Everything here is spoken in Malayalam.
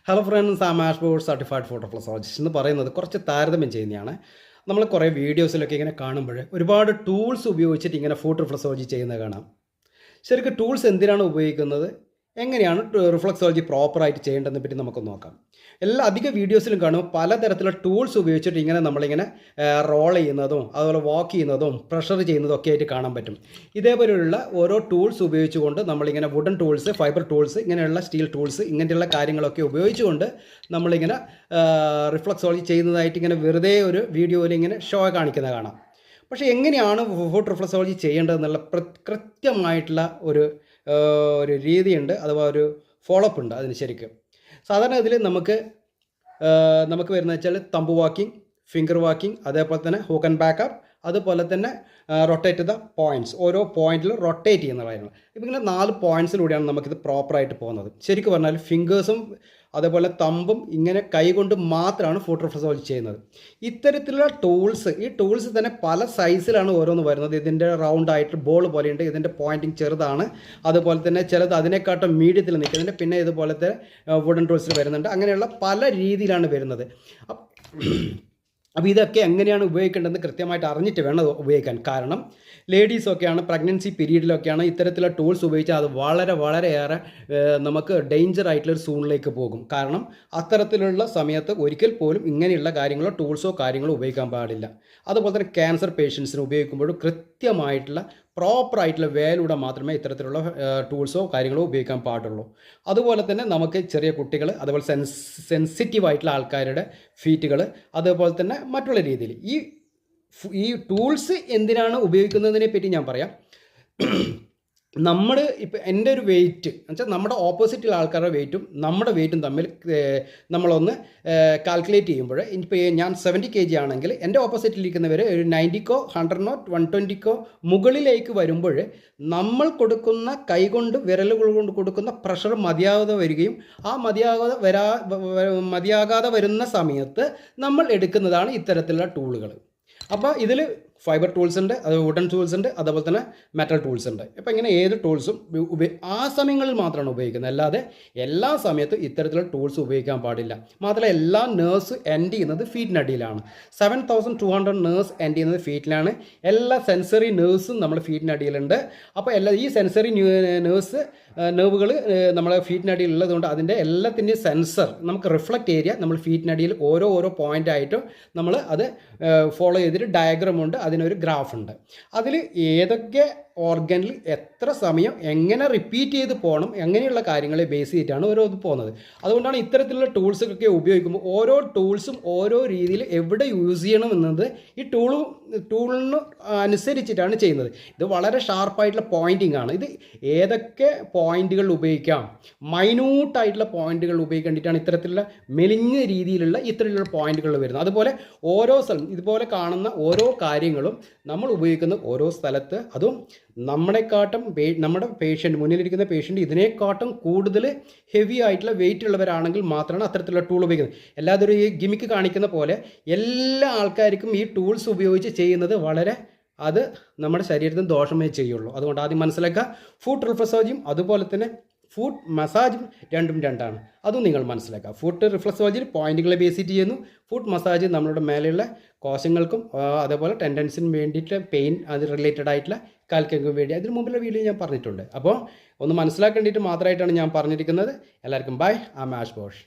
ഹലോ ഫ്രണ്ട്സ്, ആ മാഷ് ബോർഡ് സർട്ടിഫൈഡ് ഫോട്ടോ ഫ്ലസോളജിസ്റ്റ് എന്ന് പറയുന്നത് കുറച്ച് താരതമ്യം ചെയ്യുന്നതാണ്. നമ്മൾ കുറേ വീഡിയോസിലൊക്കെ ഇങ്ങനെ കാണുമ്പോൾ ഒരുപാട് ടൂൾസ് ഉപയോഗിച്ചിട്ട് ഇങ്ങനെ ഫോട്ടോ ഫ്ലസോളജി ചെയ്യുന്നത് കാണാം. ശരിക്കും ടൂൾസ് എന്തിനാണ് ഉപയോഗിക്കുന്നത്, എങ്ങനെയാണ് റിഫ്ലക്സോളജി പ്രോപ്പറായിട്ട് ചെയ്യേണ്ടതെന്ന് പറ്റി നമുക്ക് നോക്കാം. അധിക വീഡിയോസിലും കാണുമ്പോൾ പലതരത്തിലുള്ള ടൂൾസ് ഉപയോഗിച്ചിട്ട് ഇങ്ങനെ നമ്മളിങ്ങനെ റോൾ ചെയ്യുന്നതും അതുപോലെ വാക്ക് ചെയ്യുന്നതും പ്രഷർ ചെയ്യുന്നതും ഒക്കെ ആയിട്ട് കാണാൻ പറ്റും. ഇതേപോലെയുള്ള ഓരോ ടൂൾസ് ഉപയോഗിച്ചുകൊണ്ട് നമ്മളിങ്ങനെ വുഡൻ ടൂൾസ്, ഫൈബർ ടൂൾസ്, ഇങ്ങനെയുള്ള സ്റ്റീൽ ടൂൾസ്, ഇങ്ങനെയുള്ള കാര്യങ്ങളൊക്കെ ഉപയോഗിച്ചുകൊണ്ട് നമ്മളിങ്ങനെ റിഫ്ലക്സോളജി ചെയ്യുന്നതായിട്ട് ഇങ്ങനെ വെറുതെ ഒരു വീഡിയോയിൽ ഇങ്ങനെ ഷോ കാണിക്കുന്നത് കാണാം. പക്ഷേ എങ്ങനെയാണ് ഫോട്ടോ റിഫ്ലക്സോളജി ചെയ്യേണ്ടതെന്നുള്ള കൃത്യമായിട്ടുള്ള ഒരു രീതിയുണ്ട്, അഥവാ ഒരു ഫോളോ അപ്പ് ഉണ്ട് അതിന്. ശരിക്കും സാധാരണ ഇതിൽ നമുക്ക് വരുന്നത് വെച്ചാൽ തമ്പ് വാക്കിംഗ്, ഫിംഗർ വാക്കിംഗ്, അതേപോലെ തന്നെ ഹൂക്ക് ആൻഡ് ബാക്കപ്പ്, അതുപോലെ തന്നെ റൊട്ടേറ്റ് ദ പോയിൻറ്റ്സ്, ഓരോ പോയിന്റിൽ റൊട്ടേറ്റ് ചെയ്യുന്ന കാര്യങ്ങൾ. ഇപ്പം ഇങ്ങനെ 4 പോയിൻറ്റ്സിലൂടെയാണ് നമുക്കിത് പ്രോപ്പറായിട്ട് പോകുന്നത്. ശരിക്കും പറഞ്ഞാൽ ഫിംഗേഴ്സും അതേപോലെ തമ്പും ഇങ്ങനെ കൈകൊണ്ട് മാത്രമാണ് ഫോട്ടോ റിഫ്ലക്സോളജി ചെയ്യുന്നത്. ഇത്തരത്തിലുള്ള ടൂൾസ്, ഈ ടൂൾസ് തന്നെ പല സൈസിലാണ് ഓരോന്ന് വരുന്നത്. ഇതിൻ്റെ റൗണ്ട് ആയിട്ട് ബോൾ പോലെയുണ്ട്, ഇതിൻ്റെ പോയിൻറ്റിങ് ചെറുതാണ്, അതുപോലെ തന്നെ ചിലത് അതിനെക്കാട്ടും മീഡിയത്തിൽ നിൽക്കുന്നുണ്ട്, പിന്നെ ഇതുപോലത്തെ വുഡൻ ടൂൾസിൽ വരുന്നുണ്ട്. അങ്ങനെയുള്ള പല രീതിയിലാണ് വരുന്നത്. അപ്പോൾ ഇതൊക്കെ എങ്ങനെയാണ് ഉപയോഗിക്കേണ്ടതെന്ന് കൃത്യമായിട്ട് അറിഞ്ഞിട്ട് വേണം ഉപയോഗിക്കാൻ. കാരണം ലേഡീസൊക്കെയാണ്, പ്രഗ്നൻസി പീരീഡിലൊക്കെയാണ് ഇത്തരത്തിലുള്ള ടൂൾസ് ഉപയോഗിച്ചാൽ അത് വളരെയേറെ നമുക്ക് ഡേഞ്ചർ ആയിട്ടുള്ളൊരു സോണിലേക്ക് പോകും. കാരണം അത്തരത്തിലുള്ള സമയത്ത് ഒരിക്കൽ പോലും ഇങ്ങനെയുള്ള കാര്യങ്ങളോ ടൂൾസോ കാര്യങ്ങളോ ഉപയോഗിക്കാൻ പാടില്ല. അതുപോലെ തന്നെ ക്യാൻസർ പേഷ്യൻസിന് ഉപയോഗിക്കുമ്പോഴും കൃത്യമായിട്ടുള്ള പ്രോപ്പറായിട്ടുള്ള വേയിലൂടെ മാത്രമേ ഇത്തരത്തിലുള്ള ടൂൾസോ കാര്യങ്ങളോ ഉപയോഗിക്കാൻ പാടുള്ളൂ. അതുപോലെ തന്നെ നമുക്ക് ചെറിയ കുട്ടികൾ, അതുപോലെ സെൻസിറ്റീവായിട്ടുള്ള ആൾക്കാരുടെ ഫീറ്റുകൾ, അതുപോലെ തന്നെ മറ്റുള്ള രീതിയിൽ ഈ ടൂൾസ് എന്തിനാണ് ഉപയോഗിക്കുന്നതിനെ പറ്റി ഞാൻ പറയാം. നമ്മൾ ഇപ്പം എൻ്റെ ഒരു വെയിറ്റ് എന്നുവെച്ചാൽ നമ്മുടെ ഓപ്പോസിറ്റുള്ള ആൾക്കാരുടെ വെയിറ്റും നമ്മുടെ വെയിറ്റും തമ്മിൽ നമ്മളൊന്ന് കാൽക്കുലേറ്റ് ചെയ്യുമ്പോൾ, ഇപ്പോൾ ഞാൻ 70 kg ആണെങ്കിൽ എൻ്റെ ഓപ്പോസിറ്റിലിരിക്കുന്നവർ ഒരു 90-കോ 100-നോ 120-കോ മുകളിലേക്ക് വരുമ്പോൾ നമ്മൾ കൊടുക്കുന്ന കൈകൊണ്ട് വിരലുകൾ കൊണ്ട് കൊടുക്കുന്ന പ്രഷർ മതിയാകാതെ വരികയും ആ മതിയാകാതെ വരുന്ന സമയത്ത് നമ്മൾ എടുക്കുന്നതാണ് ഇത്തരത്തിലുള്ള ടൂളുകൾ. അപ്പോൾ ഇതിൽ ഫൈബർ ടൂൾസ് ഉണ്ട്, അത് വുഡൻ ടൂൾസ് ഉണ്ട്, അതുപോലെ തന്നെ മെറ്റൽ ടൂൾസ് ഉണ്ട്. അപ്പോൾ ഇങ്ങനെ ഏത് ടൂൾസും ആ സമയങ്ങളിൽ മാത്രമാണ് ഉപയോഗിക്കുന്നത്, അല്ലാതെ എല്ലാ സമയത്തും ഇത്തരത്തിലുള്ള ടൂൾസ് ഉപയോഗിക്കാൻ പാടില്ല. മാത്രമല്ല എല്ലാ നേഴ്സ് എൻഡ് ചെയ്യുന്നത് ഫീറ്റിനടിയിലാണ്. 7200 നേഴ്സ് എൻഡ് ചെയ്യുന്നത് ഫീറ്റിലാണ്. എല്ലാ സെൻസറി നേഴ്സും നമ്മുടെ ഫീറ്റിനടിയിലുണ്ട്. അപ്പോൾ ഈ സെൻസറി നെർവുകൾ നമ്മളെ ഫീറ്റിനടിയിലുള്ളതുകൊണ്ട് അതിൻ്റെ എല്ലാത്തിൻ്റെയും സെൻസർ നമുക്ക് റിഫ്ലക്റ്റ് ഏരിയ നമ്മൾ ഫീറ്റിനടിയിൽ ഓരോ പോയിൻ്റായിട്ടും നമ്മൾ അത് ഫോളോ ചെയ്തിട്ട് ഡയഗ്രാം ഉണ്ട്, അതിനൊരു ഗ്രാഫ് ഉണ്ട്. അതിൽ ഏതൊക്കെ ഓർഗനിൽ എത്ര സമയം എങ്ങനെ റിപ്പീറ്റ് ചെയ്ത് പോകണം, എങ്ങനെയുള്ള കാര്യങ്ങളെ ബേസ് ചെയ്തിട്ടാണ് ഓരോ ഇത് പോകുന്നത്. അതുകൊണ്ടാണ് ഇത്തരത്തിലുള്ള ടൂൾസൊക്കെ ഉപയോഗിക്കുമ്പോൾ ഓരോ ടൂൾസും ഓരോ രീതിയിൽ എവിടെ യൂസ് ചെയ്യണം എന്നത് ഈ ടൂളിന് അനുസരിച്ചിട്ടാണ് ചെയ്യുന്നത്. ഇത് വളരെ ഷാർപ്പായിട്ടുള്ള പോയിൻറ്റിംഗ് ആണ്. ഇത് ഏതൊക്കെ പോയിന്റുകൾ ഉപയോഗിക്കാം, മൈന്യൂട്ടായിട്ടുള്ള പോയിന്റുകൾ ഉപയോഗിക്കേണ്ടിയിട്ടാണ് ഇത്തരത്തിലുള്ള മെലിഞ്ഞ രീതിയിലുള്ള ഇത്തരത്തിലുള്ള പോയിന്റുകൾ വരുന്നത്. അതുപോലെ ഓരോ സ്ഥലം ഇതുപോലെ കാണുന്ന ഓരോ കാര്യങ്ങളും നമ്മൾ ഉപയോഗിക്കുന്ന ഓരോ സ്ഥലത്ത്, അതും നമ്മുടെ പേഷ്യൻ്റ്, മുന്നിലിരിക്കുന്ന പേഷ്യൻ്റ് ഇതിനെക്കാട്ടും കൂടുതൽ ഹെവി ആയിട്ടുള്ള വെയിറ്റ് ഉള്ളവരാണെങ്കിൽ മാത്രമാണ് അത്തരത്തിലുള്ള ടൂൾ ഉപയോഗിക്കുന്നത്. അല്ലാതെ ഒരു ഗിമിക്ക് കാണിക്കുന്ന പോലെ എല്ലാ ആൾക്കാർക്കും ഈ ടൂൾസ് ഉപയോഗിച്ച് ചെയ്യുന്നത് അത് നമ്മുടെ ശരീരത്തിന് ദോഷമേ ചെയ്യുള്ളൂ. അതുകൊണ്ട് ആദ്യം മനസ്സിലാക്കുക, ഫുഡ് റിഫ്ലക്സോളജിയും അതുപോലെ തന്നെ ഫുഡ് മസാജും രണ്ടാണ്. അതും നിങ്ങൾ മനസ്സിലാക്കുക. ഫുഡ് റിഫ്ലക്സോളജിയിൽ പോയിന്റുകളെ ബേസ് ചെയ്യുന്നു. ഫുഡ് മസാജ് നമ്മളുടെ മേലെയുള്ള കോശങ്ങൾക്കും അതേപോലെ ടെൻഡൻസിന് വേണ്ടിയിട്ട് പെയിൻ അത് റിലേറ്റഡ് ആയിട്ടുള്ള കാൽക്കൾക്കും വേണ്ടി അതിന് മുമ്പിലുള്ള വീഡിയോ ഞാൻ പറഞ്ഞിട്ടുണ്ട്. അപ്പോൾ ഒന്ന് മനസ്സിലാക്കേണ്ടിയിട്ട് മാത്രമായിട്ടാണ് ഞാൻ പറഞ്ഞിരിക്കുന്നത്. എല്ലാവർക്കും ബൈ. ആ മാഷ് ബോഷ്.